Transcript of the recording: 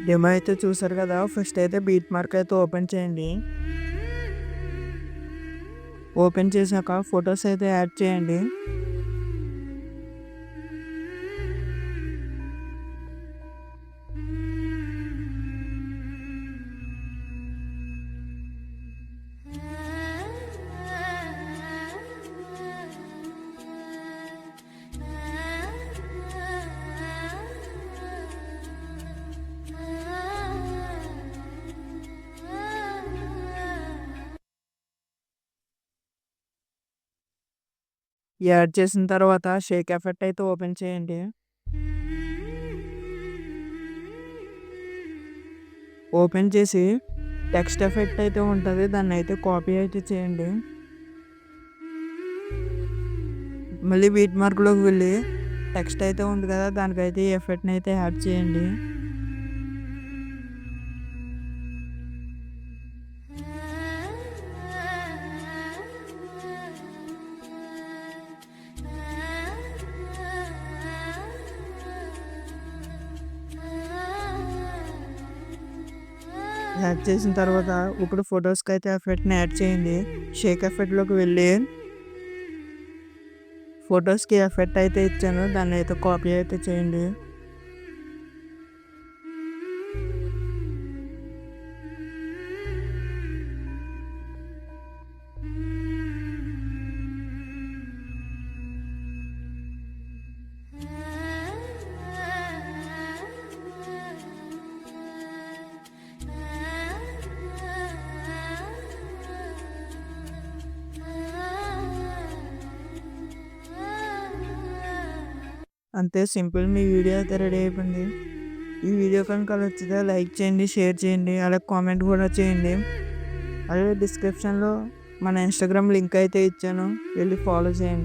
Demo అయితే చూసారు కదా! ఫస్ట్ అయితే బీట్ మార్క్ అయితే ఓపెన్ చేయండి. ఓపెన్ చేశాక ఫోటోస్ అయితే యాడ్ చేయండి. యాడ్ చేసిన తర్వాత షేక్ ఎఫెక్ట్ అయితే ఓపెన్ చేయండి. ఓపెన్ చేసి టెక్స్ట్ ఎఫెక్ట్ అయితే ఉంటది. దాన్నయితే కాపీ అయితే చేయండి. మళ్ళీ బీట్ మార్క్‌లోకి వెళ్ళి టెక్స్ట్ అయితే ఉంది కదా! దానికైతే ఈ ఎఫెక్ట్‌ని అయితే యాడ్ చేయండి. యాడ్ చేసిన తర్వాత ఇప్పుడు ఫోటోస్‌కైతే ఎఫెక్ట్‌ని యాడ్ చేయండి. షేక్ ఎఫెక్ట్‌లోకి వెళ్ళి ఫోటోస్‌కి ఎఫెక్ట్ అయితే ఇచ్చాను. దాన్నయితే కాపీ అయితే చేయండి. అంతే సింపుల్, మీ వీడియో అయితే రెడీ అయిపోయింది. ఈ వీడియో కనుక నచ్చితే లైక్ చేయండి, షేర్ చేయండి, అలాగే కామెంట్ కూడా చేయండి. అలాగే డిస్క్రిప్షన్‌లో మన ఇన్‌స్టాగ్రామ్ లింక్ అయితే ఇచ్చాను. వెళ్ళి ఫాలో చేయండి.